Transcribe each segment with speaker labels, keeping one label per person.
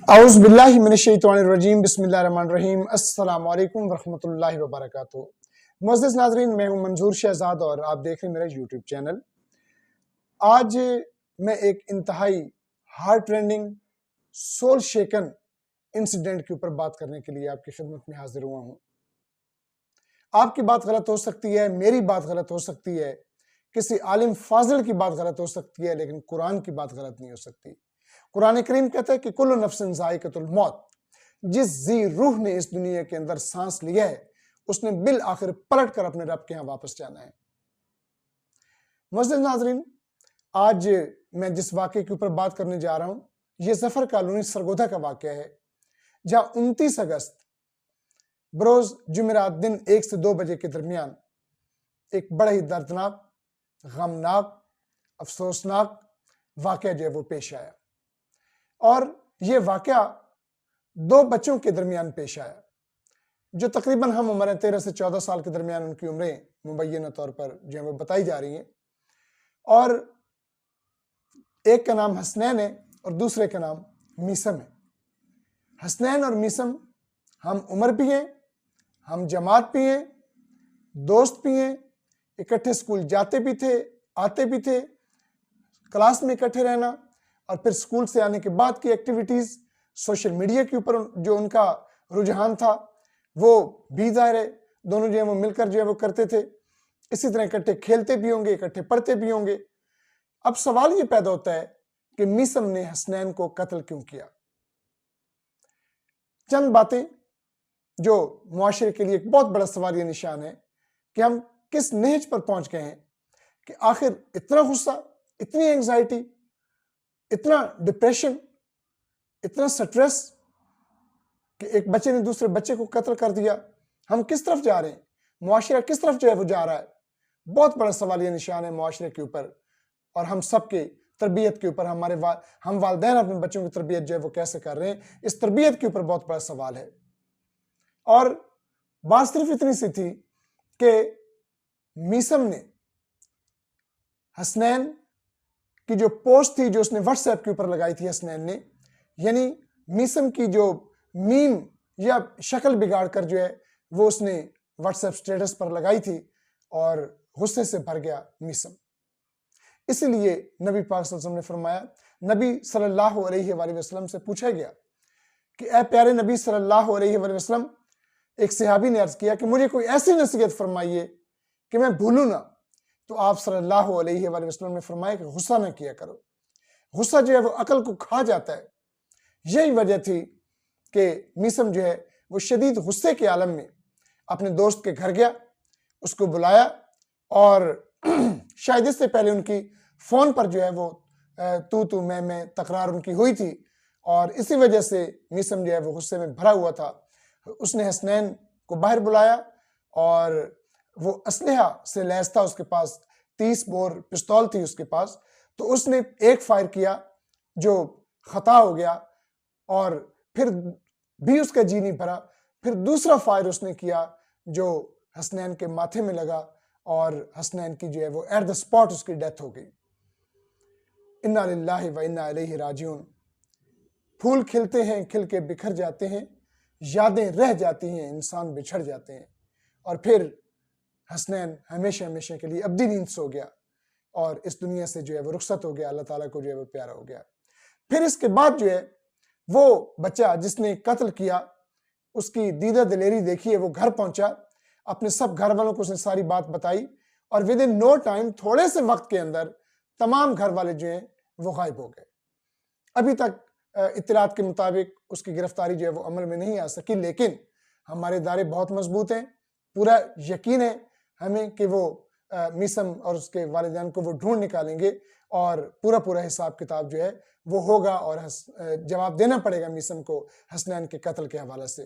Speaker 1: اعوذ باللہ من الشیطان الرجیم بسم اللہ الرحمن الرحیم السلام علیکم ورحمۃ اللہ وبرکاتہ۔ معزز ناظرین، میں ہوں منظور شہزاد اور آپ دیکھ رہے ہیں میرا یوٹیوب چینل۔ آج میں ایک انتہائی heart rendering, civil shaken incident کے اوپر بات کرنے کے لیے آپ کی خدمت میں حاضر ہوا ہوں۔ آپ کی بات غلط ہو سکتی ہے، میری بات غلط ہو سکتی ہے، کسی عالم فاضل کی بات غلط ہو سکتی ہے، لیکن قرآن کی بات غلط نہیں ہو سکتی۔ قرآن کریم کہتا ہے کہ کل نفس ذائقۃ الموت، جس ذی روح نے اس دنیا کے اندر سانس لیا ہے اس نے بالآخر پلٹ کر اپنے رب کے ہاں واپس جانا ہے۔ معزز ناظرین، آج میں جس واقعے کے اوپر بات کرنے جا رہا ہوں یہ ظفر کالونی سرگودا کا واقعہ ہے، جہاں 29 اگست بروز جمعرات دن 1 سے 2 بجے کے درمیان ایک بڑا ہی دردناک، غمناک، افسوسناک واقعہ جو ہے وہ پیش آیا، اور یہ واقعہ 2 بچوں کے درمیان پیش آیا جو تقریباً ہم عمر 13 سے 14 سال کے درمیان ان کی عمریں مبینہ طور پر جو ہے وہ بتائی جا رہی ہیں، اور ایک کا نام حسنین ہے اور دوسرے کا نام میثم ہے۔ حسنین اور میثم ہم عمر بھی ہیں، ہم جماعت بھی ہیں، دوست بھی ہیں، اکٹھے اسکول جاتے بھی تھے، آتے بھی تھے، کلاس میں اکٹھے رہنا، اور پھر اسکول سے آنے کے بعد کی ایکٹیویٹیز، سوشل میڈیا کے اوپر جو ان کا رجحان تھا وہ بھی ظاہر ہے دونوں جو ہے وہ مل کر جو ہے وہ کرتے تھے۔ اسی طرح اکٹھے کھیلتے بھی ہوں گے، اکٹھے پڑھتے بھی ہوں گے۔ اب سوال یہ پیدا ہوتا ہے کہ میثم نے حسنین کو قتل کیوں کیا؟ چند باتیں جو معاشرے کے لیے ایک بہت بڑا سوالیہ نشان ہے کہ ہم کس نہج پر پہنچ گئے ہیں کہ آخر اتنا غصہ، اتنی اینگزائٹی، اتنا ڈپریشن، اتنا سٹریس کہ ایک بچے نے دوسرے بچے کو قتل کر دیا۔ ہم کس طرف جا رہے ہیں؟ معاشرہ کس طرف جو ہے وہ جا رہا ہے؟ بہت بڑا سوالیہ نشان ہے معاشرے کے اوپر، اور ہم سب کے تربیت کے اوپر، ہم والدین اپنے بچوں کی تربیت جو ہے وہ کیسے کر رہے ہیں، اس تربیت کے اوپر بہت بڑا سوال ہے۔ اور بات صرف اتنی سی تھی کہ میثم نے حسنین کی جو پوسٹ تھی جو اس نے واٹس ایپ کے اوپر لگائی تھی، حسنین نے، یعنی میثم کی جو میم یا شکل بگاڑ کر جو ہے وہ اس نے واٹس ایپ سٹیٹس پر لگائی تھی، اور غصے سے بھر گیا میثم۔ اسی لیے نبی پاک صلی اللہ علیہ وسلم نے فرمایا، نبی صلی اللہ علیہ وآلہ وسلم سے پوچھا گیا کہ اے پیارے نبی صلی اللہ علیہ وآلہ وسلم، ایک صحابی نے عرض کیا کہ مجھے کوئی ایسی نصیحت فرمائیے کہ میں بھولوں نہ، تو آپ صلی اللہ علیہ وآلہ وسلم نے فرمایا کہ غصہ نہ کیا کرو، غصہ جو ہے وہ عقل کو کھا جاتا ہے۔ یہی وجہ تھی کہ میثم جو ہے وہ شدید غصے کے عالم میں اپنے دوست کے گھر گیا، اس کو بلایا، اور شاید اس سے پہلے ان کی فون پر جو ہے وہ تو میں تکرار ان کی ہوئی تھی، اور اسی وجہ سے میثم جو ہے وہ غصے میں بھرا ہوا تھا۔ اس نے حسنین کو باہر بلایا، اور وہ اسلحہ سے لیس تھا، اس کے پاس 30 بور پستول تھی اس کے پاس، تو اس نے ایک فائر کیا جو خطا ہو گیا، اور پھر بھی اس کا جی نہیں بھرا، پھر دوسرا فائر اس نے کیا جو حسنین کے ماتھے میں لگا، اور حسنین کی جو ہے وہ ایٹ دا سپاٹ اس کی ڈیتھ ہو گئی۔ انا للہ و انا الیہ راجعون۔ پھول کھلتے ہیں، کھل کے بکھر جاتے ہیں، یادیں رہ جاتی ہیں، انسان بچھڑ جاتے ہیں، اور پھر حسنین ہمیشہ ہمیشہ کے لیے ابدی نیند سو گیا، اور اس دنیا سے جو ہے وہ رخصت ہو گیا، اللہ تعالیٰ کو جو ہے وہ پیارا ہو گیا۔ پھر اس کے بعد جو ہے وہ بچہ جس نے قتل کیا، اس کی دیدہ دلیری دیکھیے، وہ گھر پہنچا، اپنے سب گھر والوں کو اس نے ساری بات بتائی، اور ودن نو ٹائم، تھوڑے سے وقت کے اندر تمام گھر والے جو ہیں وہ غائب ہو گئے۔ ابھی تک اطلاعات کے مطابق اس کی گرفتاری جو ہے وہ عمل میں نہیں آ سکی، لیکن ہمارے ادارے بہت مضبوط ہیں، پورا یقین ہے ہمیں کہ وہ میثم اور اس کے والدین کو وہ ڈھونڈ نکالیں گے، اور پورا حساب کتاب جو ہے وہ ہوگا، اور جواب دینا پڑے گا میثم کو حسنین کے قتل کے حوالے سے۔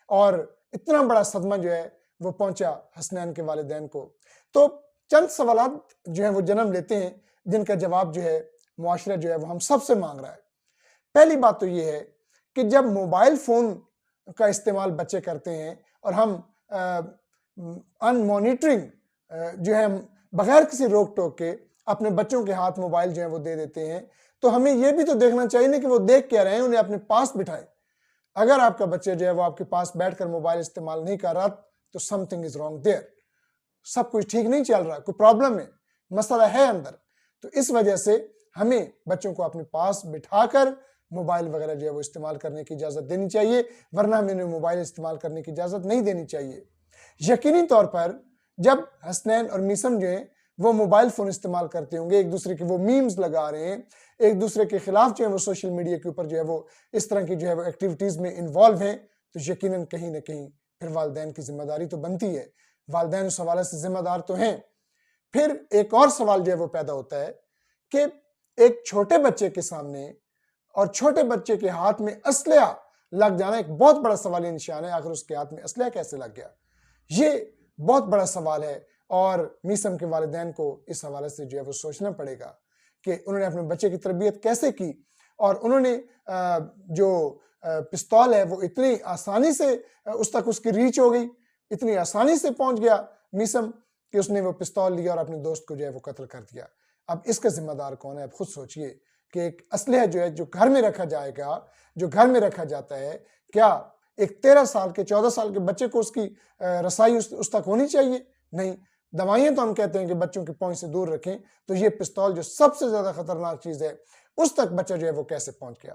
Speaker 1: اور اتنا بڑا صدمہ جو ہے وہ پہنچا حسنین کے والدین کو۔ تو چند سوالات جو ہیں وہ جنم لیتے ہیں جن کا جواب جو ہے معاشرہ جو ہے وہ ہم سب سے مانگ رہا ہے۔ پہلی بات تو یہ ہے کہ جب موبائل فون کا استعمال بچے کرتے ہیں، اور ہم ان مانیٹرنگ جو ہے بغیر کسی روک ٹوک کے اپنے بچوں کے ہاتھ موبائل جو ہے وہ دے دیتے ہیں، تو ہمیں یہ بھی تو دیکھنا چاہیے نا کہ وہ دیکھ کیا رہے ہیں، انہیں اپنے پاس بٹھائیں۔ اگر آپ کا بچہ جو ہے وہ آپ کے پاس بیٹھ کر موبائل استعمال نہیں کر رہا تو something is wrong there, سب کچھ ٹھیک نہیں چل رہا، کوئی پرابلم ہے، مسئلہ ہے اندر۔ تو اس وجہ سے ہمیں بچوں کو اپنے پاس بٹھا کر موبائل وغیرہ جو ہے وہ استعمال کرنے کی اجازت دینی چاہیے، ورنہ ہمیں انہیں موبائل استعمال کرنے کی اجازت نہیں دینی چاہیے۔ یقینی طور پر جب حسنین اور میثم جو ہیں وہ موبائل فون استعمال کرتے ہوں گے، ایک دوسرے کے وہ میمز لگا رہے ہیں، ایک دوسرے کے خلاف جو ہے وہ سوشل میڈیا کے اوپر جو ہے وہ اس طرح کی جو ہے وہ ایکٹیویٹیز میں انوالو ہیں، تو یقیناً کہیں نہ کہیں پھر والدین کی ذمہ داری تو بنتی ہے، والدین اس حوالے سے ذمہ دار تو ہیں۔ پھر ایک اور سوال جو ہے وہ پیدا ہوتا ہے کہ ایک چھوٹے بچے کے سامنے اور چھوٹے بچے کے ہاتھ میں اسلحہ لگ جانا ایک بہت بڑا سوالی نشان ہے، آخر اس کے ہاتھ میں اسلحہ کیسے لگ گیا؟ یہ بہت بڑا سوال ہے، اور میثم کے والدین کو اس حوالے سے جو ہے وہ سوچنا پڑے گا کہ انہوں نے اپنے بچے کی تربیت کیسے کی، اور انہوں نے جو پستول ہے وہ اتنی آسانی سے اس تک اس کی ریچ ہو گئی، اتنی آسانی سے پہنچ گیا میثم کہ اس نے وہ پستول لیا اور اپنے دوست کو جو ہے وہ قتل کر دیا۔ اب اس کا ذمہ دار کون ہے؟ اب خود سوچئے کہ ایک اسلحہ جو ہے جو گھر میں رکھا جائے گا، جو گھر میں رکھا جاتا ہے، کیا ایک 13 سال کے 14 سال کے بچے کو اس کی رسائی اس تک ہونی چاہیے؟ نہیں۔ دوائیاں تو ہم کہتے ہیں کہ بچوں کے پہنچ سے دور رکھیں، تو یہ پستول جو سب سے زیادہ خطرناک چیز ہے اس تک بچہ جو ہے وہ کیسے پہنچ گیا؟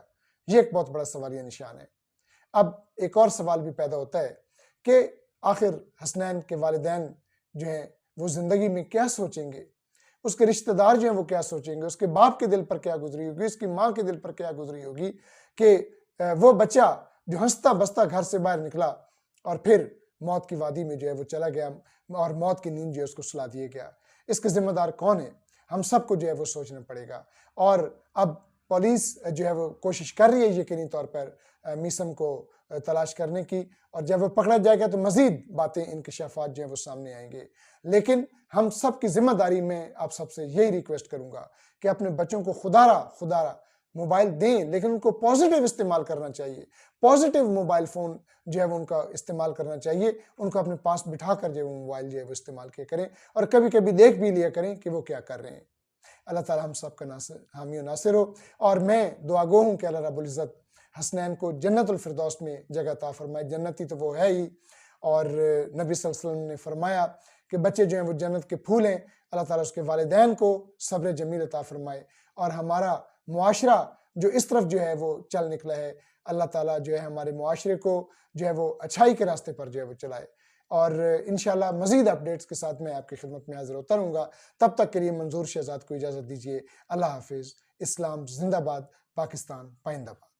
Speaker 1: یہ ایک بہت بڑا سوالیہ نشان ہے۔ اب ایک اور سوال بھی پیدا ہوتا ہے کہ آخر حسنین کے والدین جو ہیں وہ زندگی میں کیا سوچیں گے، اس کے رشتہ دار جو ہیں وہ کیا سوچیں گے، اس کے باپ کے دل پر کیا گزری ہوگی، اس کی ماں کے دل پر کیا گزری ہوگی کہ وہ بچہ جو ہنستا بستا گھر سے باہر نکلا اور پھر موت کی وادی میں جو ہے وہ چلا گیا اور موت کی نیند جو ہے اس کو سلا دیا گیا۔ اس کے ذمہ دار کون ہے؟ ہم سب کو جو ہے وہ سوچنا پڑے گا، اور اب پولیس جو ہے وہ کوشش کر رہی ہے یقینی طور پر میثم کو تلاش کرنے کی، اور جب وہ پکڑا جائے گا تو مزید باتیں انکشافات جو ہیں وہ سامنے آئیں گے۔ لیکن ہم سب کی ذمہ داری میں آپ سب سے یہی ریکویسٹ کروں گا کہ اپنے بچوں کو خدا را موبائل دیں، لیکن ان کو پازیٹیو استعمال کرنا چاہیے، پازیٹیو موبائل فون جو ہے وہ ان کا استعمال کرنا چاہیے، ان کو اپنے پاس بٹھا کر جو ہے وہ موبائل جو ہے وہ استعمال کیا کریں، اور کبھی کبھی دیکھ بھی لیا کریں کہ وہ کیا کر رہے ہیں۔ اللہ تعالی ہم سب کا حامی و ناصر ہو، اور میں دعا گو ہوں کہ اللہ رب العزت حسنین کو جنت الفردوس میں جگہ عطا فرمائے۔ جنتی تو وہ ہے ہی، اور نبی صلی اللہ علیہ وسلم نے فرمایا کہ بچے جو ہیں وہ جنت کے پھول ہیں۔ اللہ تعالیٰ اس کے والدین کو صبر جمیل عطا فرمائے، اور ہمارا معاشرہ جو اس طرف جو ہے وہ چل نکلا ہے، اللہ تعالیٰ جو ہے ہمارے معاشرے کو جو ہے وہ اچھائی کے راستے پر جو ہے وہ چلائے۔ اور انشاءاللہ مزید اپڈیٹس کے ساتھ میں آپ کی خدمت میں حاضر ہوتا رہوں گا۔ تب تک کے لیے منظور شہزاد کو اجازت دیجیے۔ اللہ حافظ۔ اسلام زندہ باد، پاکستان پائندہ باد۔